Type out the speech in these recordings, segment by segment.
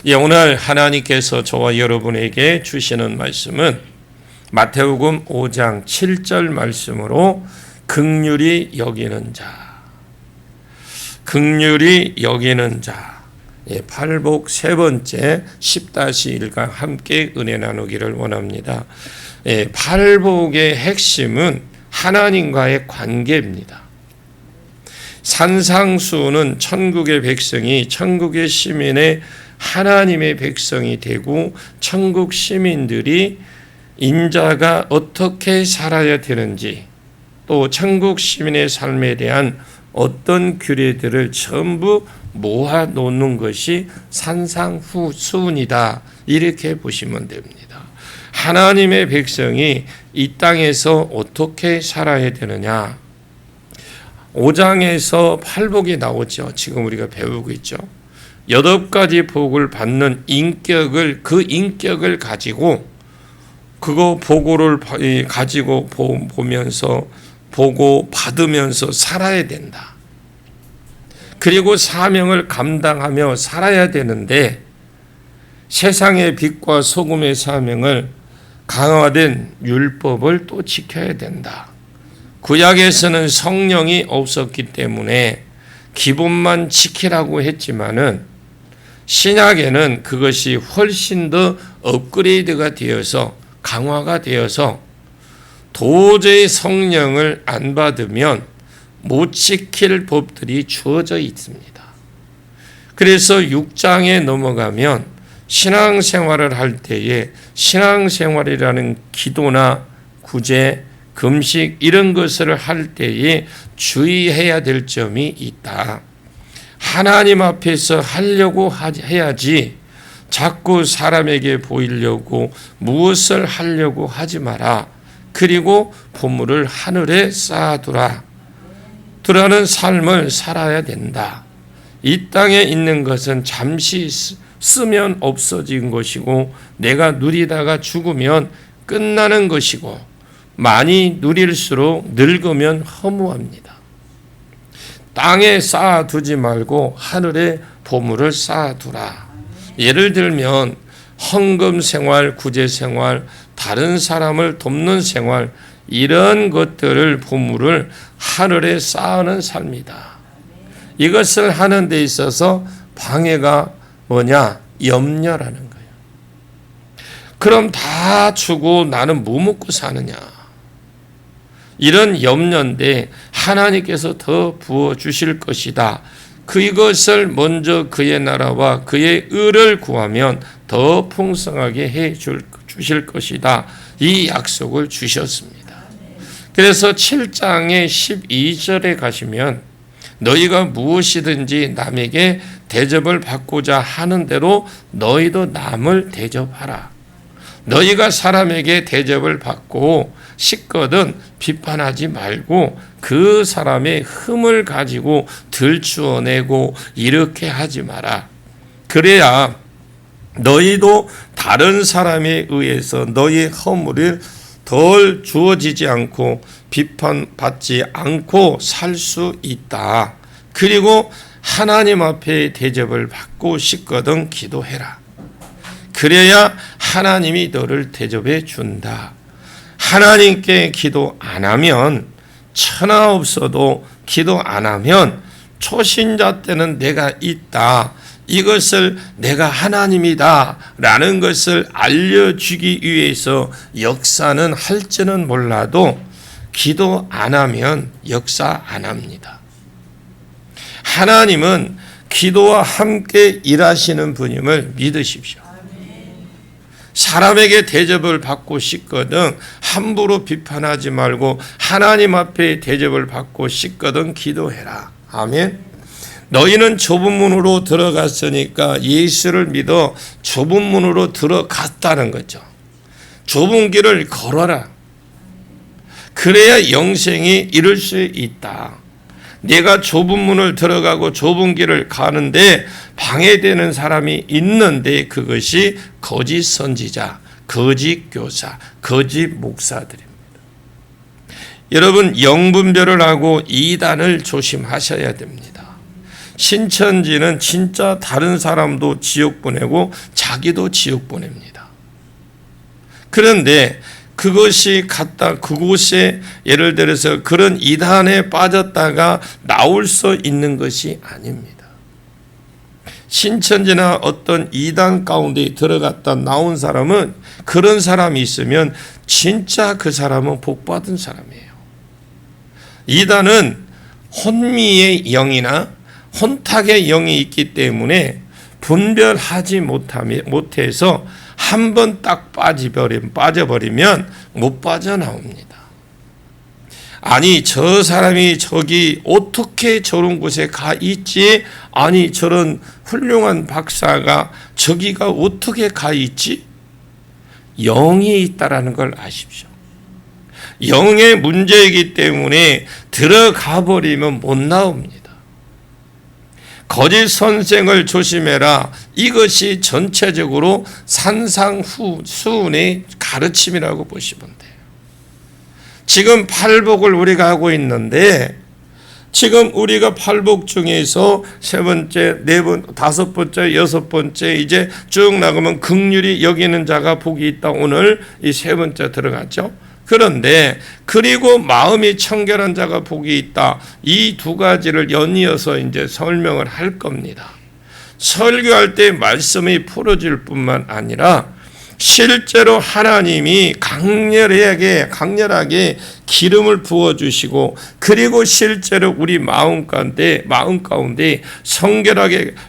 오늘 하나님께서 저와 여러분에게 주시는 말씀은 마태복음 5장 7절 말씀으로 긍휼히 여기는 자, 긍휼히 여기는 자, 팔복 세 번째 10-1과 함께 은혜 나누기를 원합니다. 팔복의 핵심은 하나님과의 관계입니다. 산상수훈은 천국의 백성이 천국의 시민의 하나님의 백성이 되고 천국 시민들이 인자가 어떻게 살아야 되는지 또 천국 시민의 삶에 대한 어떤 규례들을 전부 모아놓는 것이 산상수훈이다. 이렇게 보시면 됩니다. 하나님의 백성이 이 땅에서 어떻게 살아야 되느냐. 5장에서 팔복이 나오죠. 지금 우리가 배우고 있죠. 8가지 복을 받는 인격을, 그 인격을 가지고 그거 보고를 가지고 보면서 보고 받으면서 살아야 된다. 그리고 사명을 감당하며 살아야 되는데 세상의 빛과 소금의 사명을 강화된 율법을 또 지켜야 된다. 구약에서는 성령이 없었기 때문에 기본만 지키라고 했지만은 신약에는 그것이 훨씬 더 업그레이드가 되어서 강화가 되어서 도저히 성령을 안 받으면 못 지킬 법들이 주어져 있습니다. 그래서 6장에 넘어가면 신앙생활을 할 때에 신앙생활이라는 기도나 구제, 금식 이런 것을 할 때에 주의해야 될 점이 있다. 하나님 앞에서 하려고 해야지 자꾸 사람에게 보이려고 무엇을 하려고 하지 마라. 그리고 보물을 하늘에 쌓아두라. 두라는 삶을 살아야 된다. 이 땅에 있는 것은 잠시 쓰면 없어진 것이고 내가 누리다가 죽으면 끝나는 것이고 많이 누릴수록 늙으면 허무합니다. 땅에 쌓아두지 말고 하늘에 보물을 쌓아두라. 예를 들면 헌금 생활, 구제 생활, 다른 사람을 돕는 생활 이런 것들을 보물을 하늘에 쌓는 삶이다. 이것을 하는 데 있어서 방해가 뭐냐? 염려라는 거예요. 그럼 다 주고 나는 뭐 먹고 사느냐? 이런 염려인데 하나님께서 더 부어주실 것이다. 그것을 먼저 그의 나라와 그의 의를 구하면 더 풍성하게 해 주실 것이다. 이 약속을 주셨습니다. 그래서 7장의 12절에 가시면 너희가 무엇이든지 남에게 대접을 받고자 하는 대로 너희도 남을 대접하라. 너희가 사람에게 대접을 받고 싶거든 비판하지 말고 그 사람의 흠을 가지고 들추어내고 이렇게 하지 마라. 그래야 너희도 다른 사람에 의해서 너희의 허물을 덜 주어지지 않고 비판받지 않고 살 수 있다. 그리고 하나님 앞에 대접을 받고 싶거든 기도해라. 그래야 하나님이 너를 대접해 준다. 하나님께 기도 안 하면 천하 없어도 기도 안 하면 초신자 때는 내가 있다. 이것을 내가 하나님이다 라는 것을 알려주기 위해서 역사는 할지는 몰라도 기도 안 하면 역사 안 합니다. 하나님은 기도와 함께 일하시는 분임을 믿으십시오. 사람에게 대접을 받고 싶거든 함부로 비판하지 말고 하나님 앞에 대접을 받고 싶거든 기도해라. 아멘. 너희는 좁은 문으로 들어갔으니까 예수를 믿어 좁은 문으로 들어갔다는 거죠. 좁은 길을 걸어라. 그래야 영생이 이룰 수 있다. 내가 좁은 문을 들어가고 좁은 길을 가는데 방해되는 사람이 있는데 그것이 거짓 선지자, 거짓 교사, 거짓 목사들입니다. 여러분 영분별을 하고 이단을 조심하셔야 됩니다. 신천지는 진짜 다른 사람도 지옥 보내고 자기도 지옥 보냅니다. 그런데 그것이 그곳에 예를 들어서 그런 이단에 빠졌다가 나올 수 있는 것이 아닙니다. 신천지나 어떤 이단 가운데 들어갔다 나온 사람은, 그런 사람이 있으면 진짜 그 사람은 복받은 사람이에요. 이단은 혼미의 영이나 혼탁의 영이 있기 때문에 분별하지 못해서 한 번 딱 빠져버리면 못 빠져나옵니다. 아니, 저 사람이 저기 어떻게 저런 곳에 가 있지? 아니, 저런 훌륭한 박사가 저기가 어떻게 가 있지? 영이 있다라는 걸 아십시오. 영의 문제이기 때문에 들어가 버리면 못 나옵니다. 거짓 선생을 조심해라. 이것이 전체적으로 산상수훈의 가르침이라고 보시면 돼요. 지금 팔복을 우리가 하고 있는데, 지금 우리가 팔복 중에서 세 번째, 네 번, 다섯 번째, 여섯 번째 이제 쭉 나가면 긍휼히 여기는 자가 복이 있다. 오늘 이 세 번째 들어갔죠. 그런데 그리고 마음이 청결한 자가 복이 있다. 이 두 가지를 연이어서 이제 설명을 할 겁니다. 설교할 때 말씀이 풀어질 뿐만 아니라 실제로 하나님이 강렬하게 기름을 부어주시고, 그리고 실제로 우리 마음 가운데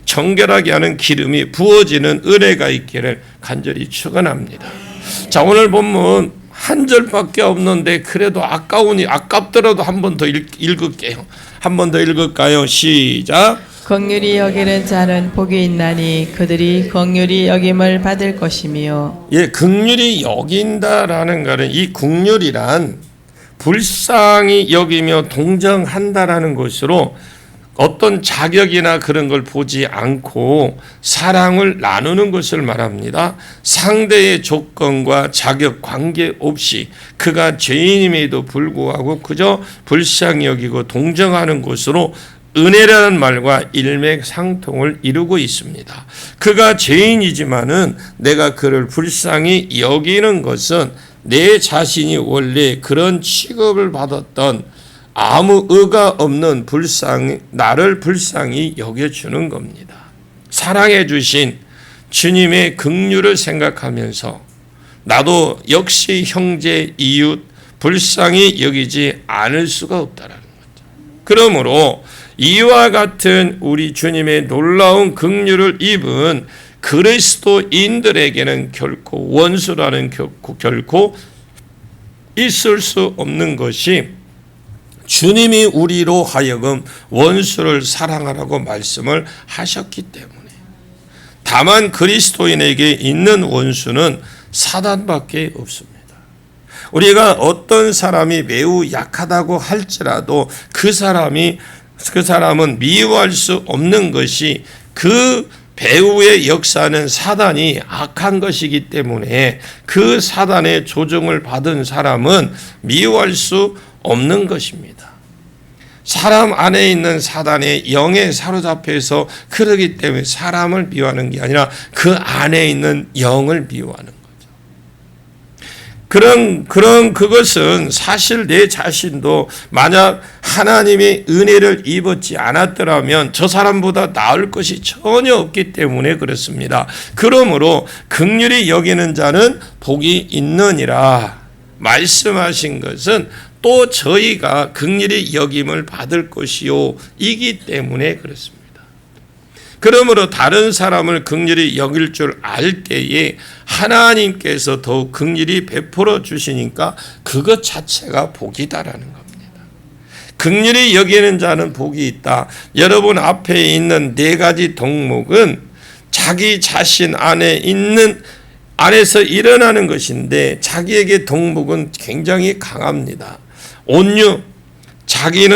정결하게 하는 기름이 부어지는 은혜가 있기를 간절히 축원합니다. 자, 오늘 본문 한 절밖에 없는데 그래도 아깝더라도 한 번 더 읽을게요. 한 번 더 읽을까요? 시작. 긍휼히 여기는 자는 복이 있나니 그들이 긍휼히 여김을 받을 것이며. 예, 긍휼히 여긴다라는 것은, 이 긍휼이란 불쌍히 여기며 동정한다라는 것으로 어떤 자격이나 그런 걸 보지 않고 사랑을 나누는 것을 말합니다. 상대의 조건과 자격 관계없이 그가 죄인임에도 불구하고 그저 불쌍히 여기고 동정하는 것으로 은혜라는 말과 일맥상통을 이루고 있습니다. 그가 죄인이지만은 내가 그를 불쌍히 여기는 것은 내 자신이 원래 그런 취급을 받았던 아무 의가 없는 나를 불쌍히 여겨주는 겁니다. 사랑해 주신 주님의 긍휼을 생각하면서 나도 역시 형제, 이웃 불쌍히 여기지 않을 수가 없다라는 거죠. 그러므로 이와 같은 우리 주님의 놀라운 긍휼을 입은 그리스도인들에게는 결코 원수라는 결코 있을 수 없는 것이, 주님이 우리로 하여금 원수를 사랑하라고 말씀을 하셨기 때문에. 다만 그리스도인에게 있는 원수는 사단밖에 없습니다. 우리가 어떤 사람이 매우 약하다고 할지라도 그 사람은 미워할 수 없는 것이, 그 배후의 역사는 사단이 악한 것이기 때문에 그 사단의 조종을 받은 사람은 미워할 수 없는 것입니다. 사람 안에 있는 사단의 영에 사로잡혀서 그러기 때문에 사람을 미워하는 게 아니라 그 안에 있는 영을 미워하는 거죠. 그것은 사실 내 자신도 만약 하나님의 은혜를 입었지 않았더라면 저 사람보다 나을 것이 전혀 없기 때문에 그렇습니다. 그러므로 긍휼히 여기는 자는 복이 있느니라 말씀하신 것은 또 저희가 긍휼히 여김을 받을 것이요 이기 때문에 그렇습니다. 그러므로 다른 사람을 긍휼히 여길 줄 알 때에 하나님께서 더욱 긍휼히 베풀어 주시니까 그것 자체가 복이다라는 겁니다. 긍휼히 여기는 자는 복이 있다. 여러분 앞에 있는 네 가지 덕목은 자기 자신 안에서 일어나는 것인데, 자기에게 덕목은 굉장히 강합니다. 온유, 자기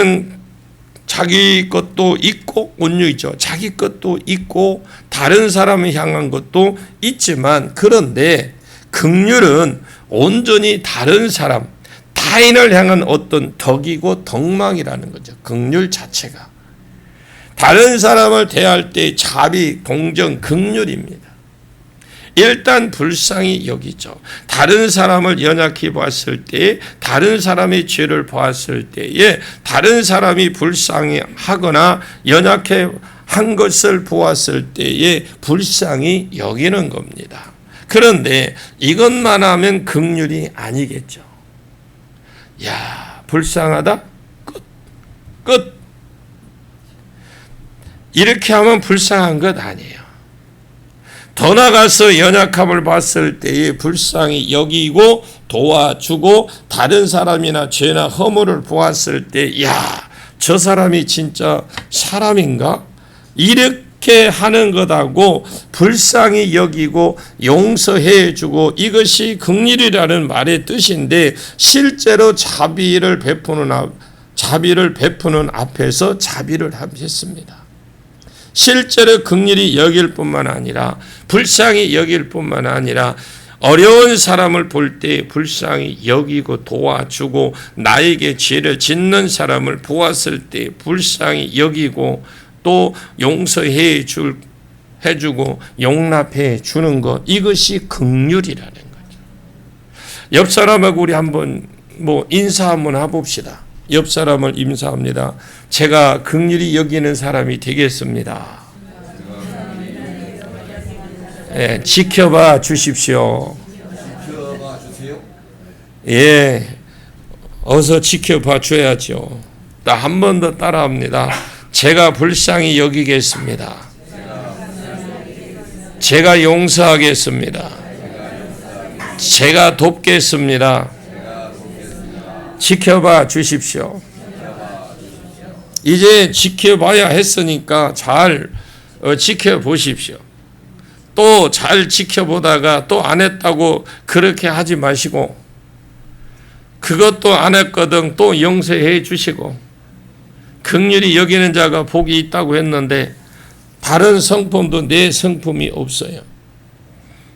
것도 있고, 온유이죠. 자기 것도 있고 다른 사람을 향한 것도 있지만, 그런데 긍휼은 온전히 다른 사람, 타인을 향한 어떤 덕이고 덕망이라는 거죠. 긍휼 자체가 다른 사람을 대할 때 자비, 공정, 긍휼입니다. 일단 불쌍히 여기죠. 다른 사람을 연약히 보았을 때에, 다른 사람의 죄를 보았을 때에, 다른 사람이 불쌍히 하거나 연약해 한 것을 보았을 때에 불쌍히 여기는 겁니다. 그런데 이것만 하면 긍휼이 아니겠죠. 야, 불쌍하다? 끝. 이렇게 하면 불쌍한 것 아니에요. 더 나아가서 연약함을 봤을 때에 불쌍히 여기고 도와주고 다른 사람이나 죄나 허물을 보았을 때, 야, 저 사람이 진짜 사람인가? 이렇게 하는 것하고 불쌍히 여기고 용서해 주고 이것이 긍휼이라는 말의 뜻인데, 실제로 자비를 베푸는 앞에서 자비를 했습니다. 실제로 긍휼히 여길 뿐만 아니라 불쌍히 여길 뿐만 아니라 어려운 사람을 볼 때 불쌍히 여기고 도와주고, 나에게 죄를 짓는 사람을 보았을 때 불쌍히 여기고 또 용서해 주고 용납해 주는 것, 이것이 긍휼이라는 거죠. 옆 사람하고 우리 한번 인사 한번 해봅시다. 옆 사람을 인사합니다. 제가 긍휼히 여기는 사람이 되겠습니다. 예, 지켜봐 주십시오. 예, 어서 지켜봐 줘야죠. 한 번 더 따라합니다. 제가 불쌍히 여기겠습니다. 제가 용서하겠습니다. 제가 돕겠습니다. 지켜봐 주십시오. 이제 지켜봐야 했으니까 잘 지켜보십시오. 또 잘 지켜보다가 또 안 했다고 그렇게 하지 마시고, 그것도 안 했거든 또 용서해 주시고, 긍휼히 여기는 자가 복이 있다고 했는데 다른 성품도 내 성품이 없어요.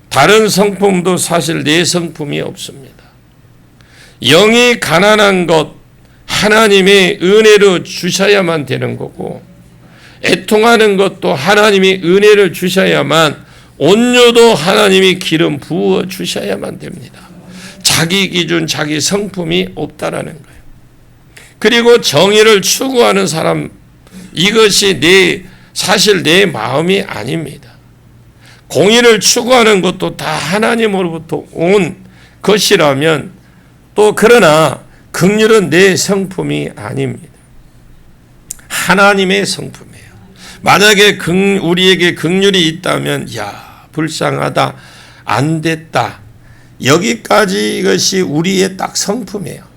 다른 성품도 사실 내 성품이 없습니다. 영이 가난한 것 하나님의 은혜로 주셔야만 되는 거고, 애통하는 것도 하나님이 은혜를 주셔야만, 온유도 하나님이 기름 부어 주셔야만 됩니다. 자기 기준, 자기 성품이 없다라는 거예요. 그리고 정의를 추구하는 사람, 이것이 사실 내 마음이 아닙니다. 공의를 추구하는 것도 다 하나님으로부터 온 것이라면, 또 그러나 긍휼은 내 성품이 아닙니다. 하나님의 성품이에요. 만약에 우리에게 긍휼이 있다면, 야, 불쌍하다, 안 됐다, 여기까지 이것이 우리의 딱 성품이에요.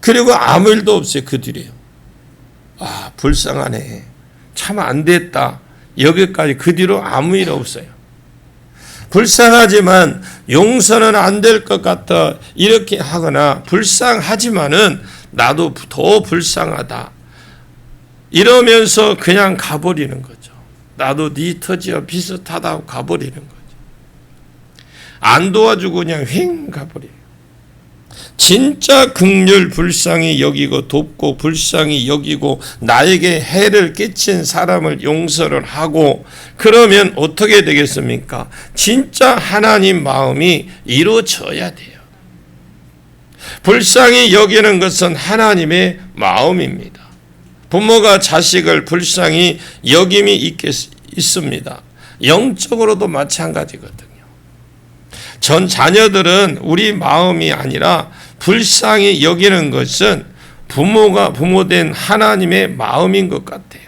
그리고 아무 일도 없어요. 그 뒤에요. 아, 불쌍하네, 참 안 됐다, 여기까지, 그 뒤로 아무 일 없어요. 불쌍하지만 용서는 안 될 것 같다 이렇게 하거나, 불쌍하지만은 나도 더 불쌍하다 이러면서 그냥 가버리는 거죠. 나도 네 터지와 비슷하다고 가버리는 거죠. 안 도와주고 그냥 휙 가버려요. 진짜 긍휼, 불쌍히 여기고 돕고 불쌍히 여기고 나에게 해를 끼친 사람을 용서를 하고, 그러면 어떻게 되겠습니까? 진짜 하나님 마음이 이루어져야 돼요. 불쌍히 여기는 것은 하나님의 마음입니다. 부모가 자식을 불쌍히 여김이 있습니다. 영적으로도 마찬가지거든요. 전 자녀들은 우리 마음이 아니라 불쌍히 여기는 것은 부모된 하나님의 마음인 것 같아요.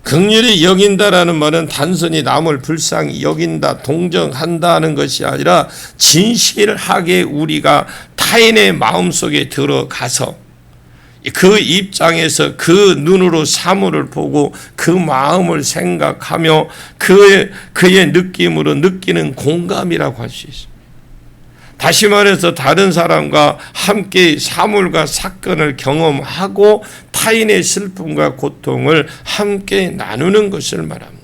긍휼히 여긴다라는 말은 단순히 남을 불쌍히 여긴다, 동정한다는 것이 아니라 진실하게 우리가 타인의 마음속에 들어가서 그 입장에서 그 눈으로 사물을 보고 그 마음을 생각하며 그의 느낌으로 느끼는 공감이라고 할 수 있습니다. 다시 말해서 다른 사람과 함께 사물과 사건을 경험하고 타인의 슬픔과 고통을 함께 나누는 것을 말합니다.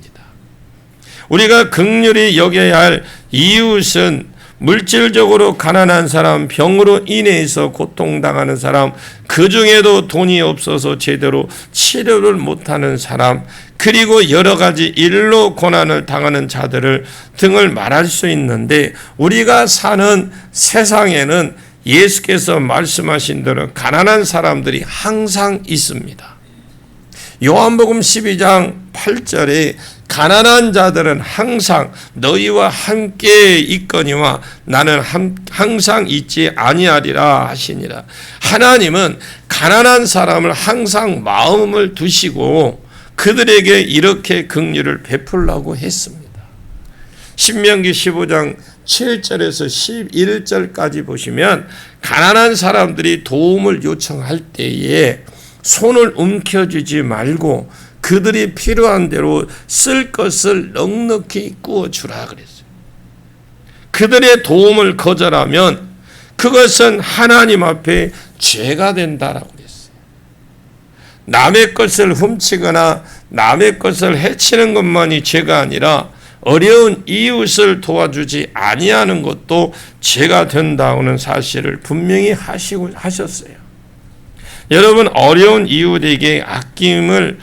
우리가 긍휼히 여겨야 할 이웃은 물질적으로 가난한 사람, 병으로 인해서 고통당하는 사람, 그 중에도 돈이 없어서 제대로 치료를 못하는 사람, 그리고 여러 가지 일로 고난을 당하는 자들을 등을 말할 수 있는데, 우리가 사는 세상에는 예수께서 말씀하신 대로 가난한 사람들이 항상 있습니다. 요한복음 12장 8절에 가난한 자들은 항상 너희와 함께 있거니와 나는 항상 있지 아니하리라 하시니라. 하나님은 가난한 사람을 항상 마음을 두시고 그들에게 이렇게 긍휼을 베풀라고 했습니다. 신명기 15장 7절에서 11절까지 보시면 가난한 사람들이 도움을 요청할 때에 손을 움켜쥐지 말고 그들이 필요한 대로 쓸 것을 넉넉히 구워주라 그랬어요. 그들의 도움을 거절하면 그것은 하나님 앞에 죄가 된다라고 그랬어요. 남의 것을 훔치거나 남의 것을 해치는 것만이 죄가 아니라 어려운 이웃을 도와주지 아니하는 것도 죄가 된다는 사실을 분명히 하셨어요. 여러분, 어려운 이웃에게 아낀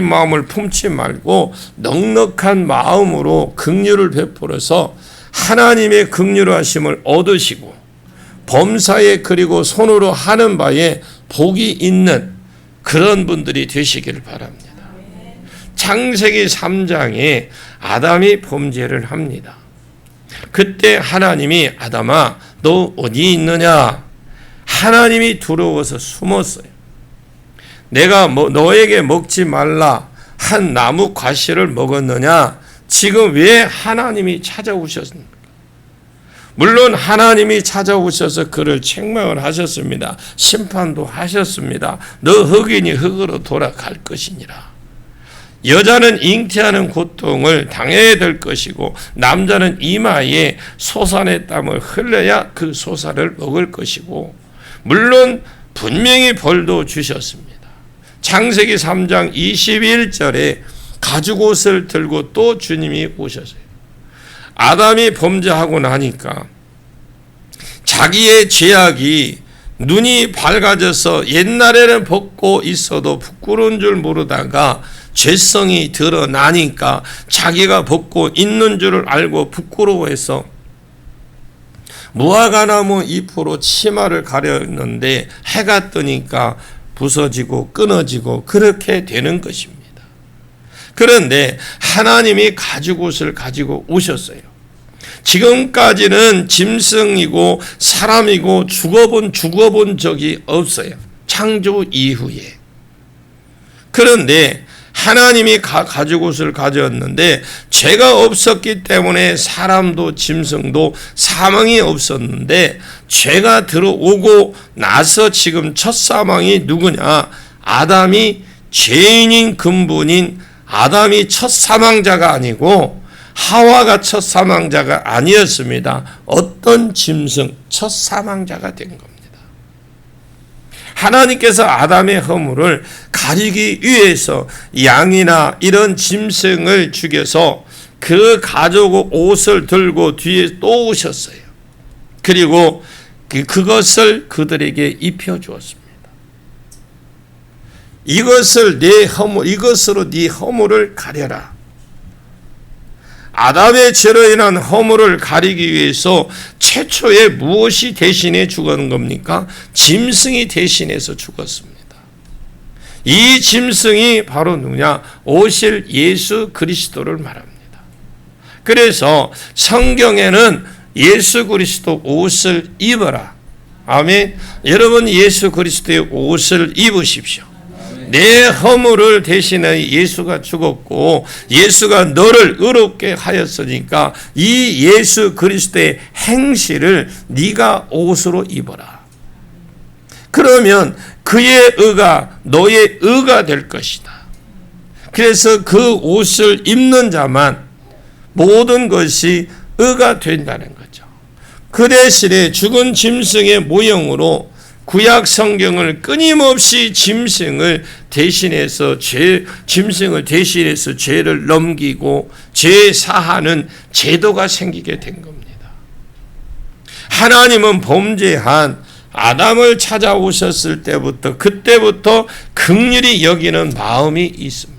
마음을 품지 말고 넉넉한 마음으로 긍휼을 베풀어서 하나님의 긍휼하심을 얻으시고 범사에 그리고 손으로 하는 바에 복이 있는 그런 분들이 되시길 바랍니다. 창세기 3장에 아담이 범죄를 합니다. 그때 하나님이 아담아 너 어디 있느냐? 하나님이 두려워서 숨었어요. 내가 너에게 먹지 말라 한 나무 과실을 먹었느냐? 지금 왜 하나님이 찾아오셨습니까? 물론 하나님이 찾아오셔서 그를 책망을 하셨습니다. 심판도 하셨습니다. 너 흑인이 흑으로 돌아갈 것이니라. 여자는 잉태하는 고통을 당해야 될 것이고 남자는 이마에 솟아내 땀을 흘려야 그 솟아를 먹을 것이고 물론 분명히 벌도 주셨습니다. 창세기 3장 21절에 가죽옷을 들고 또 주님이 오셨어요. 아담이 범죄하고 나니까 자기의 죄악이 눈이 밝아져서 옛날에는 벗고 있어도 부끄러운 줄 모르다가 죄성이 드러나니까 자기가 벗고 있는 줄을 알고 부끄러워해서 무화과나무 잎으로 치마를 가렸는데 해가 뜨니까 부서지고 끊어지고 그렇게 되는 것입니다. 그런데 하나님이 가죽옷을 가지고 오셨어요. 지금까지는 짐승이고 사람이고 죽어본 적이 없어요. 창조 이후에. 그런데 하나님이 가죽옷을 가졌는데 죄가 없었기 때문에 사람도 짐승도 사망이 없었는데 죄가 들어오고 나서 지금 첫 사망이 누구냐? 아담이 죄인인 근본인 아담이 첫 사망자가 아니고 하와가 첫 사망자가 아니었습니다. 어떤 짐승 첫 사망자가 된 겁니다. 하나님께서 아담의 허물을 가리기 위해서 양이나 이런 짐승을 죽여서 그 가죽 옷을 들고 뒤에 또 오셨어요. 그리고 그것을 그들에게 입혀주었습니다. 이것으로 네 허물을 가려라. 아담의 죄로 인한 허물을 가리기 위해서 최초에 무엇이 대신해 죽은 겁니까? 짐승이 대신해서 죽었습니다. 이 짐승이 바로 누구냐? 오실 예수 그리스도를 말합니다. 그래서 성경에는 예수 그리스도 옷을 입어라. 아멘. 여러분 예수 그리스도의 옷을 입으십시오. 내 허물을 대신해 예수가 죽었고 예수가 너를 의롭게 하였으니까 이 예수 그리스도의 행실을 네가 옷으로 입어라. 그러면 그의 의가 너의 의가 될 것이다. 그래서 그 옷을 입는 자만 모든 것이 의가 된다는 거죠. 그 대신에 죽은 짐승의 모형으로 구약 성경을 끊임없이 짐승을 대신해서 죄를 넘기고 죄 사하는 제도가 생기게 된 겁니다. 하나님은 범죄한 아담을 찾아오셨을 때부터 그때부터 긍휼히 여기는 마음이 있습니다.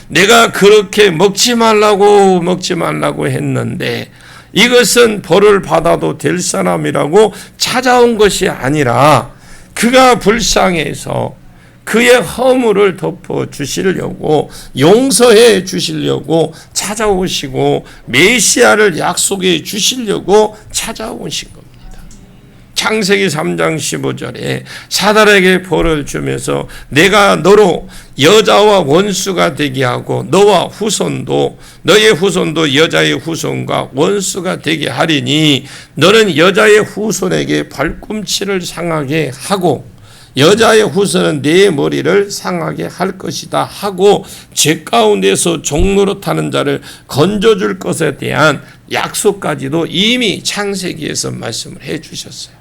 내가 그렇게 먹지 말라고 했는데 이것은 벌을 받아도 될 사람이라고 찾아온 것이 아니라 그가 불쌍해서 그의 허물을 덮어 주시려고 용서해 주시려고 찾아오시고 메시아를 약속해 주시려고 찾아오신 겁니다. 창세기 3장 15절에 사단에게 벌을 주면서 내가 너로 여자와 원수가 되게 하고 너의 후손도 여자의 후손과 원수가 되게 하리니 너는 여자의 후손에게 발꿈치를 상하게 하고 여자의 후손은 네 머리를 상하게 할 것이다 하고 죄 가운데서 종로로 타는 자를 건져줄 것에 대한 약속까지도 이미 창세기에서 말씀을 해 주셨어요.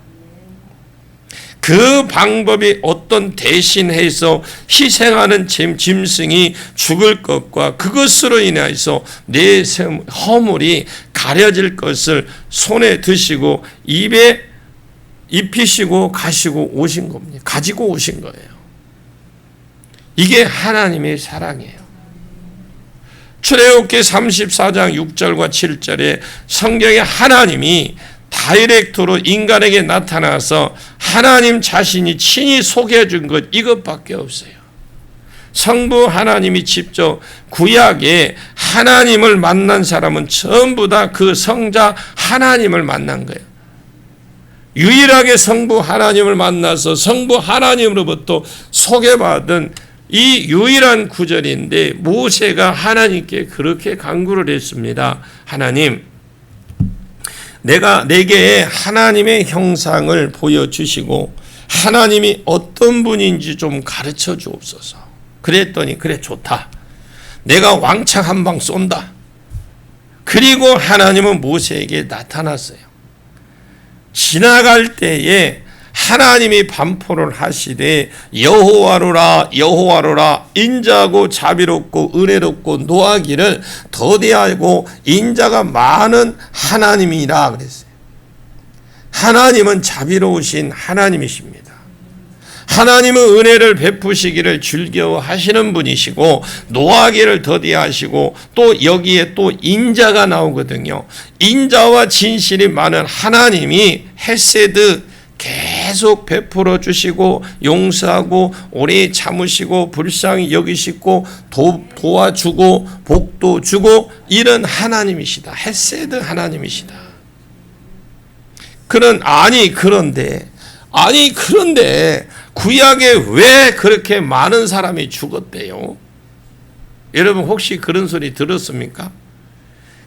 그 방법이 어떤 대신해서 희생하는 짐승이 죽을 것과 그것으로 인해서 내 허물이 가려질 것을 손에 드시고 입에 입히시고 가지고 오신 거예요. 이게 하나님의 사랑이에요. 출애굽기 34장 6절과 7절에 성경에 하나님이 다이렉트로 인간에게 나타나서 하나님 자신이 친히 소개해 준 것 이것밖에 없어요. 성부 하나님이 직접 구약에 하나님을 만난 사람은 전부 다 그 성자 하나님을 만난 거예요. 유일하게 성부 하나님을 만나서 성부 하나님으로부터 소개받은 이 유일한 구절인데 모세가 하나님께 그렇게 간구를 했습니다. 하나님, 내게 하나님의 형상을 보여주시고 하나님이 어떤 분인지 좀 가르쳐 주옵소서. 그랬더니 그래 좋다. 내가 왕창 한 방 쏜다. 그리고 하나님은 모세에게 나타났어요. 지나갈 때에 하나님이 반포를 하시되 여호와로라 인자하고 자비롭고 은혜롭고 노하기를 더디하고 인자가 많은 하나님이라 그랬어요. 하나님은 자비로우신 하나님이십니다. 하나님은 은혜를 베푸시기를 즐겨하시는 분이시고 노하기를 더디하시고 또 여기에 또 인자가 나오거든요. 인자와 진실이 많은 하나님이 헤세드 계속 베풀어 주시고 용서하고 오래 참으시고 불쌍히 여기시고 도와주고 복도 주고 이런 하나님이시다. 헤세드 하나님이시다. 그런데 구약에 왜 그렇게 많은 사람이 죽었대요? 여러분 혹시 그런 소리 들었습니까?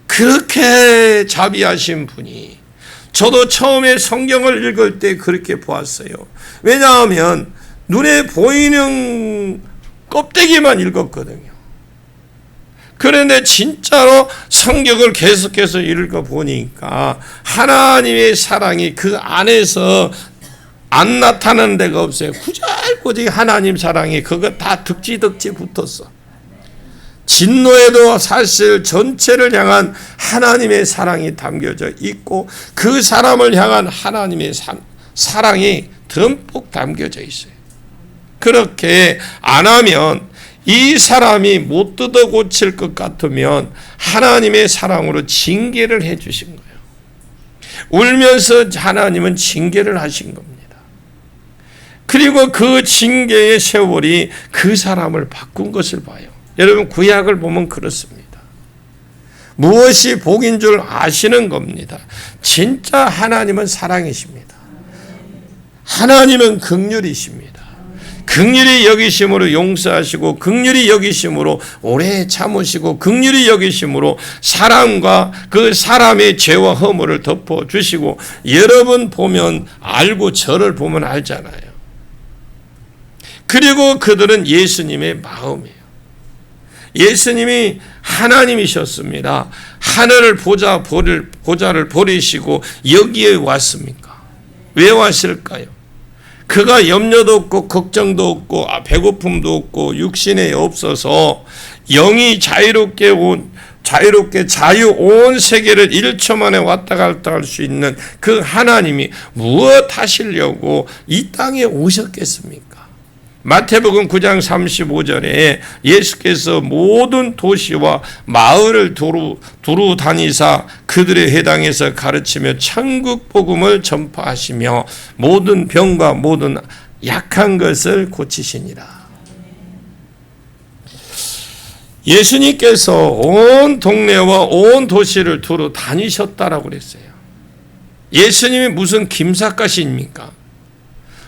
그렇게 자비하신 분이 저도 처음에 성경을 읽을 때 그렇게 보았어요. 왜냐하면 눈에 보이는 껍데기만 읽었거든요. 그런데 진짜로 성경을 계속해서 읽어보니까 하나님의 사랑이 그 안에서 안 나타나는 데가 없어요. 구절구절 하나님 사랑이 그거 다 득지 붙었어. 진노에도 사실 전체를 향한 하나님의 사랑이 담겨져 있고 그 사람을 향한 하나님의 사랑이 듬뿍 담겨져 있어요. 그렇게 안 하면 이 사람이 못 뜯어 고칠 것 같으면 하나님의 사랑으로 징계를 해 주신 거예요. 울면서 하나님은 징계를 하신 겁니다. 그리고 그 징계의 세월이 그 사람을 바꾼 것을 봐요. 여러분 구약을 보면 그렇습니다. 무엇이 복인 줄 아시는 겁니다. 진짜 하나님은 사랑이십니다. 하나님은 긍휼이십니다. 긍휼히 여기심으로 용서하시고 긍휼히 여기심으로 오래 참으시고 긍휼히 여기심으로 사람과 그 사람의 죄와 허물을 덮어주시고 여러분 보면 알고 저를 보면 알잖아요. 그리고 그들은 예수님의 마음이에요. 예수님이 하나님이셨습니다. 하늘을 보좌를 버리시고 여기에 왔습니까? 왜 왔을까요? 그가 염려도 없고 걱정도 없고 배고픔도 없고 육신에 없어서 영이 자유롭게 자유 온 세계를 1초 만에 왔다 갔다 할 수 있는 그 하나님이 무엇 하시려고 이 땅에 오셨겠습니까? 마태복음 9장 35절에 예수께서 모든 도시와 마을을 두루 다니사 그들의 회당에서 가르치며 천국 복음을 전파하시며 모든 병과 모든 약한 것을 고치시니라. 예수님께서 온 동네와 온 도시를 두루 다니셨다라고 그랬어요. 예수님이 무슨 김삿갓입니까?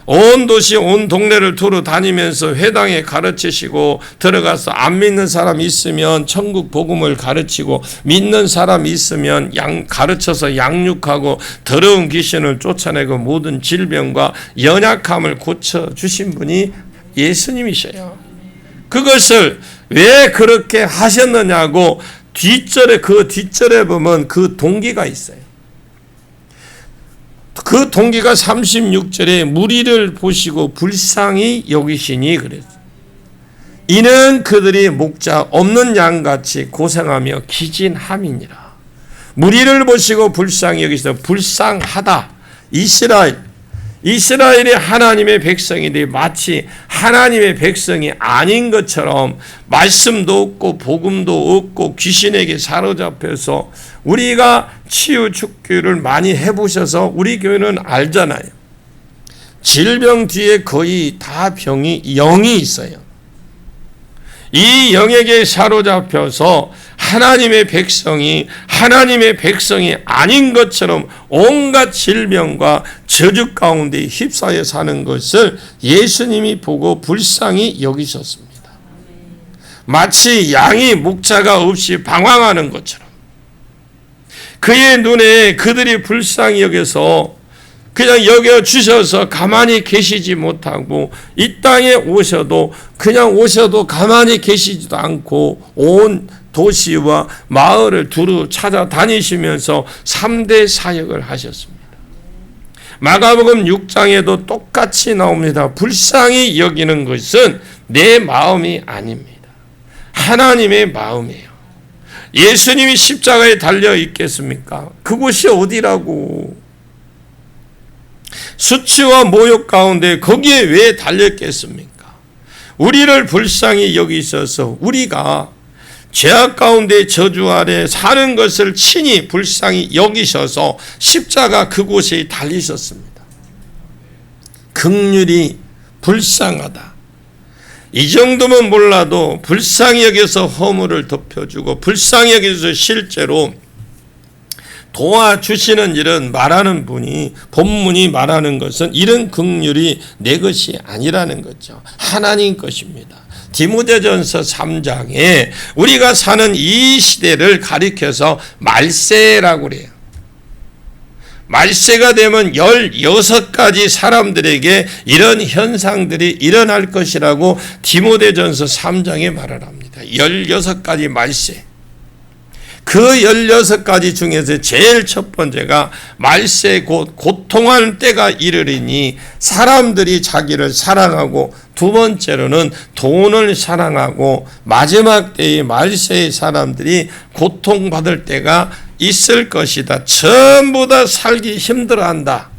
온 도시 온 동네를 두루 다니면서 회당에 가르치시고 들어가서 안 믿는 사람 있으면 천국 복음을 가르치고 믿는 사람 있으면 가르쳐서 양육하고 더러운 귀신을 쫓아내고 모든 질병과 연약함을 고쳐주신 분이 예수님이셔요. 그것을 왜 그렇게 하셨느냐고 뒷절에 보면 그 동기가 있어요. 그 동기가 36절에 무리를 보시고 불쌍히 여기시니 그랬어요. 이는 그들이 목자 없는 양같이 고생하며 기진함이니라. 무리를 보시고 불쌍히 여기시다. 불쌍하다. 이스라엘이 하나님의 백성인데 마치 하나님의 백성이 아닌 것처럼 말씀도 없고 복음도 없고 귀신에게 사로잡혀서 우리가 치유 축구를 많이 해보셔서 우리 교회는 알잖아요. 질병 뒤에 거의 다 병이 영이 있어요. 이 영에게 사로잡혀서 하나님의 백성이 아닌 것처럼 온갖 질병과 저주 가운데 휩싸여 사는 것을 예수님이 보고 불쌍히 여기셨습니다. 마치 양이 목자가 없이 방황하는 것처럼 그의 눈에 그들이 불쌍히 여겨서 그냥 여겨주셔서 가만히 계시지 못하고 이 땅에 오셔도 가만히 계시지도 않고 온 도시와 마을을 두루 찾아다니시면서 3대 사역을 하셨습니다. 마가복음 6장에도 똑같이 나옵니다. 불쌍히 여기는 것은 내 마음이 아닙니다. 하나님의 마음이에요. 예수님이 십자가에 달려 있겠습니까? 그곳이 어디라고? 수치와 모욕 가운데 거기에 왜 달렸겠습니까? 우리를 불쌍히 여기셔서 우리가 죄악 가운데 저주 아래 사는 것을 친히 불쌍히 여기셔서 십자가 그곳에 달리셨습니다. 긍휼이 불쌍하다. 이 정도면 몰라도 불쌍히 여겨서 허물을 덮여주고 불쌍히 여겨서 실제로 도와주시는 일은 말하는 분이 본문이 말하는 것은 이런 긍휼이 내 것이 아니라는 거죠. 하나님 것입니다. 디모데전서 3장에 우리가 사는 이 시대를 가리켜서 말세라고 그래요. 말세가 되면 16가지 사람들에게 이런 현상들이 일어날 것이라고 디모데전서 3장에 말을 합니다. 16가지 말세. 그 16가지 중에서 제일 첫 번째가 말세 곧 고통할 때가 이르리니 사람들이 자기를 사랑하고 두 번째로는 돈을 사랑하고 마지막 때의 말세의 사람들이 고통받을 때가 있을 것이다. 전부 다 살기 힘들어한다.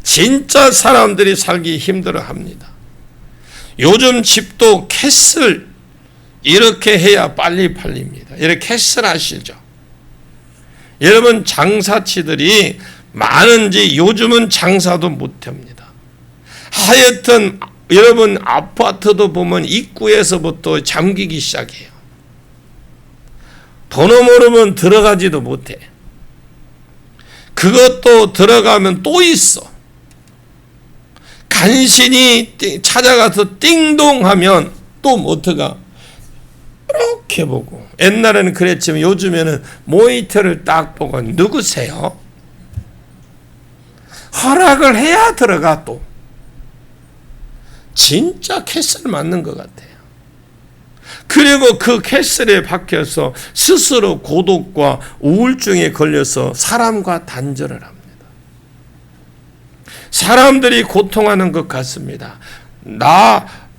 진짜 사람들이 살기 힘들어합니다. 요즘 집도 캐슬 이렇게 해야 빨리 팔립니다. 이렇게 캐슬 아시죠? 여러분 장사치들이 많은지 요즘은 장사도 못합니다. 하여튼 여러분 아파트도 보면 입구에서부터 잠기기 시작해요. 번호 모르면 들어가지도 못해. 그것도 들어가면 또 있어. 간신히 찾아가서 띵동하면 또 어떡하? 이렇게 보고. 옛날에는 그랬지만 요즘에는 모니터를 딱 보고 누구세요? 허락을 해야 들어가 또. 진짜 캐슬 맞는 것 같아요. 그리고 그 캐슬에 박혀서 스스로 고독과 우울증에 걸려서 사람과 단절을 합니다. 사람들이 고통하는 것 같습니다.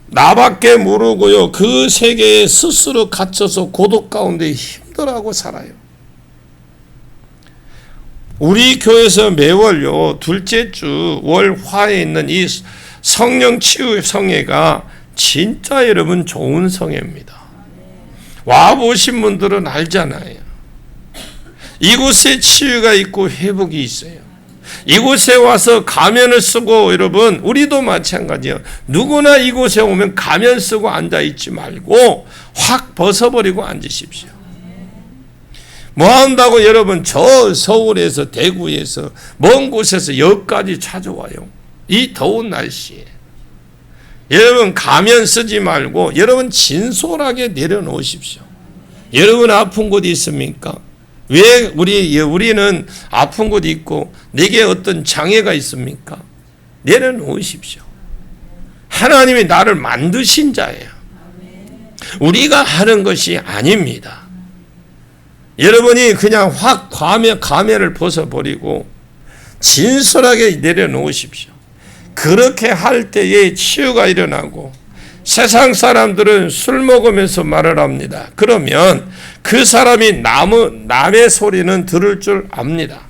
나밖에 모르고요. 그 세계에 스스로 갇혀서 고독 가운데 힘들어하고 살아요. 우리 교회에서 매월요, 둘째 주 월화에 있는 이 성령 치유 성회가 진짜 여러분 좋은 성회입니다. 와보신 분들은 알잖아요. 이곳에 치유가 있고 회복이 있어요. 이곳에 와서 가면을 쓰고, 여러분 우리도 마찬가지예요. 누구나 이곳에 오면 가면 쓰고 앉아있지 말고 확 벗어버리고 앉으십시오. 뭐 한다고 여러분 저 서울에서 대구에서 먼 곳에서 여기까지 찾아와요. 이 더운 날씨에. 여러분 가면 쓰지 말고 여러분 진솔하게 내려놓으십시오. 여러분 아픈 곳이 있습니까? 왜 우리는 아픈 곳이 있고 내게 어떤 장애가 있습니까? 내려놓으십시오. 하나님이 나를 만드신 자예요. 우리가 하는 것이 아닙니다. 여러분이 그냥 확 가면을 벗어버리고 진솔하게 내려놓으십시오. 그렇게 할 때에 치유가 일어나고, 세상 사람들은 술 먹으면서 말을 합니다. 그러면 그 사람이 남의 소리는 들을 줄 압니다.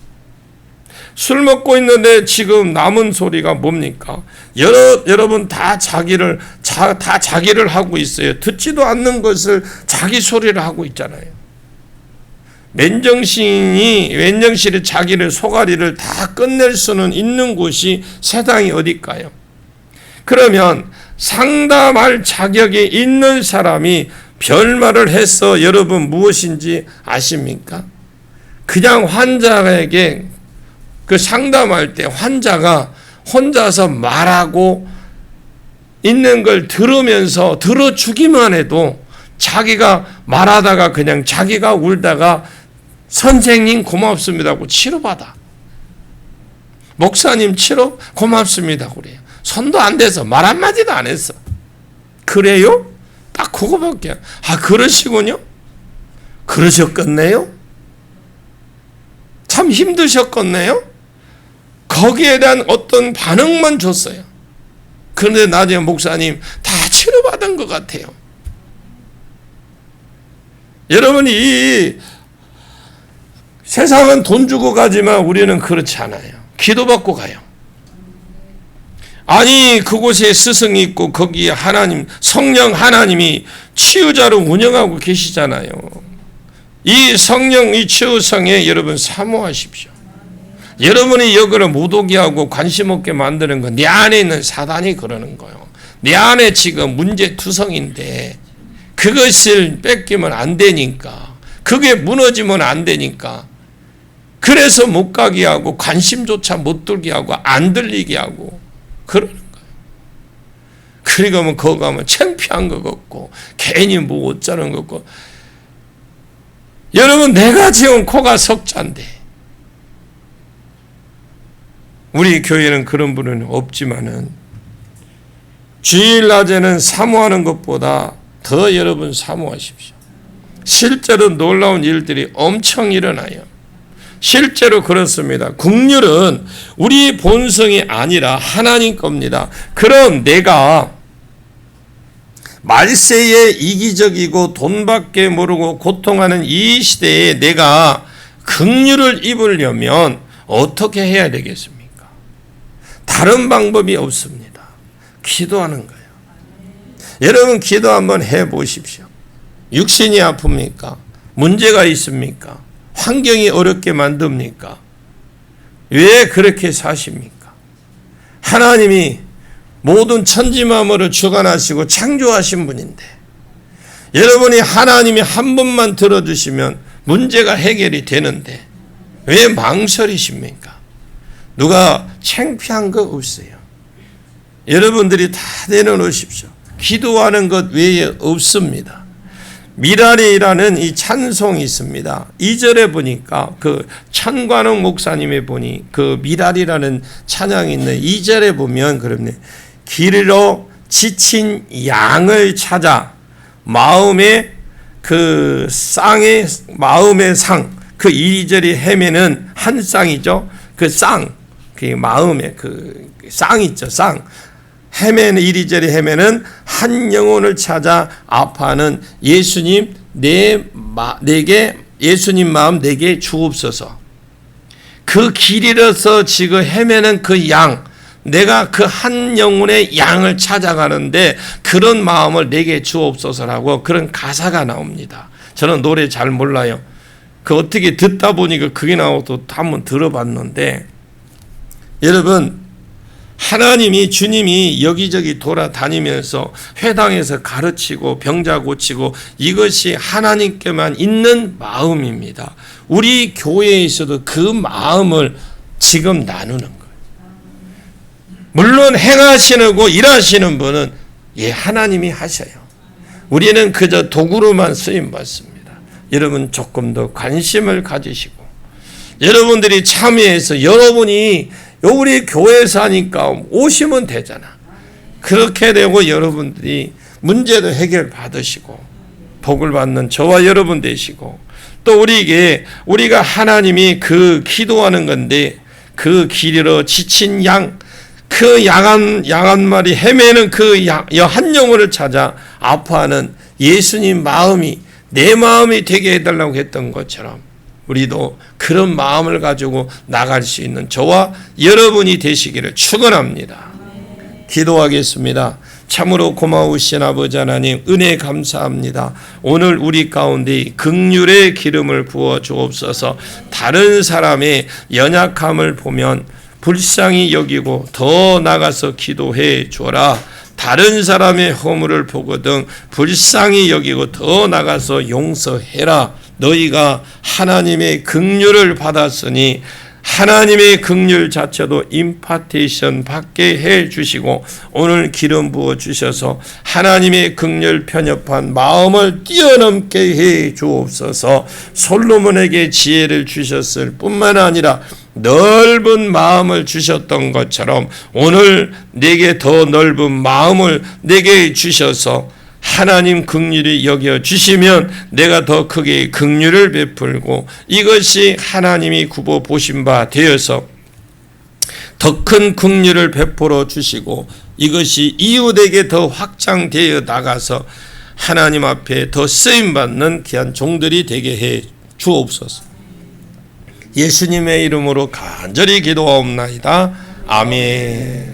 술 먹고 있는데 지금 남은 소리가 뭡니까? 여러분 다 자기를 하고 있어요. 듣지도 않는 것을 자기 소리를 하고 있잖아요. 맨정신이 자기를 소가리를 다 끝낼 수는 있는 곳이 세상이 어딜까요? 그러면 상담할 자격이 있는 사람이 별말을 해서 여러분 무엇인지 아십니까? 그냥 환자에게 그 상담할 때 환자가 혼자서 말하고 있는 걸 들으면서 들어주기만 해도 자기가 말하다가 그냥 자기가 울다가 선생님 고맙습니다 하고 치료받아. 목사님 치료 고맙습니다 그래요. 손도 안 대서 말 한마디도 안 했어. 그래요? 딱 그거밖에. 그러시군요? 그러셨겠네요? 참 힘드셨겠네요? 거기에 대한 어떤 반응만 줬어요. 그런데 나중에 목사님 다 치료받은 것 같아요. 여러분이 이 세상은 돈 주고 가지만 우리는 그렇지 않아요. 기도받고 가요. 아니 그곳에 스승이 있고 거기에 하나님, 성령 하나님이 치유자로 운영하고 계시잖아요. 이 성령, 이 치유성에 여러분 사모하십시오. 여러분이 여기를 못 오게 하고 관심 없게 만드는 건 내 안에 있는 사단이 그러는 거예요. 내 안에 지금 문제투성인데 그것을 뺏기면 안 되니까, 그게 무너지면 안 되니까, 그래서 못 가게 하고 관심조차 못 들게 하고 안 들리게 하고 그러는 거예요. 그러면 거기 가면 창피한 것 같고 괜히 뭐 어쩌는 것 같고. 여러분 내가 지은 코가 석자인데, 우리 교회는 그런 분은 없지만은 주일 낮에는 사모하는 것보다 더 여러분 사모하십시오. 실제로 놀라운 일들이 엄청 일어나요. 실제로 그렇습니다. 긍휼은 우리 본성이 아니라 하나님 겁니다. 그럼 내가 말세에 이기적이고 돈밖에 모르고 고통하는 이 시대에 내가 긍휼을 입으려면 어떻게 해야 되겠습니까? 다른 방법이 없습니다. 기도하는 거예요. 여러분 기도 한번 해보십시오. 육신이 아픕니까? 문제가 있습니까? 환경이 어렵게 만듭니까? 왜 그렇게 사십니까? 하나님이 모든 천지만물을 주관하시고 창조하신 분인데, 여러분이 하나님이 한 번만 들어주시면 문제가 해결이 되는데 왜 망설이십니까? 누가 창피한 거 없어요. 여러분들이 다 내려놓으십시오. 기도하는 것 외에 없습니다. 미라리라는 이 찬송이 있습니다. 2절에 보니까 그 천관웅 목사님의 보니 그 미라리라는 찬양이 있는 2절에 보면 그럽니다. 길로 지친 양을 찾아 마음의 그 쌍의 마음의 상, 그 2절이 헤매는 한 쌍이죠. 그 쌍, 그 마음의 그 쌍 있죠, 쌍. 헤매는 이리저리 헤매는 한 영혼을 찾아 아파하는 예수님 내게 예수님 마음 내게 주옵소서. 그 길 잃어서 지금 헤매는 그 양, 내가 그 한 영혼의 양을 찾아가는데 그런 마음을 내게 주옵소서라고 그런 가사가 나옵니다. 저는 노래 잘 몰라요. 그 어떻게 듣다 보니까 그게 나오고 한번 들어봤는데, 여러분 하나님이 주님이 여기저기 돌아다니면서 회당에서 가르치고 병자 고치고 이것이 하나님께만 있는 마음입니다. 우리 교회에서도 그 마음을 지금 나누는 거예요. 물론 행하시는 거 일하시는 분은 하나님이 하셔요. 우리는 그저 도구로만 쓰임 받습니다. 여러분 조금 더 관심을 가지시고 여러분들이 참여해서 여러분이 우리 교회에서 하니까 오시면 되잖아. 그렇게 되고 여러분들이 문제도 해결 받으시고 복을 받는 저와 여러분 되시고, 또 우리가 하나님이 그 기도하는 건데 그 길이로 지친 양, 그 양 한 마리 헤매는 그 한 영혼을 찾아 아파하는 예수님 마음이 내 마음이 되게 해달라고 했던 것처럼 우리도 그런 마음을 가지고 나갈 수 있는 저와 여러분이 되시기를 축원합니다. 기도하겠습니다. 참으로 고마우신 아버지 하나님, 은혜 감사합니다. 오늘 우리 가운데 긍휼의 기름을 부어 주옵소서. 다른 사람의 연약함을 보면 불쌍히 여기고 더 나가서 기도해 주어라. 다른 사람의 허물을 보거든 불쌍히 여기고 더 나가서 용서해라. 너희가 하나님의 긍휼을 받았으니 하나님의 긍휼 자체도 임파테이션 받게 해 주시고 오늘 기름 부어 주셔서 하나님의 긍휼 편협한 마음을 뛰어넘게 해 주옵소서. 솔로몬에게 지혜를 주셨을 뿐만 아니라 넓은 마음을 주셨던 것처럼 오늘 내게 더 넓은 마음을 내게 주셔서 하나님 긍휼히 여겨 주시면 내가 더 크게 긍휼을 베풀고 이것이 하나님이 굽어 보신 바 되어서 더 큰 긍휼을 베풀어 주시고 이것이 이웃에게 더 확장되어 나가서 하나님 앞에 더 쓰임받는 귀한 종들이 되게 해 주옵소서. 예수님의 이름으로 간절히 기도하옵나이다. 아멘.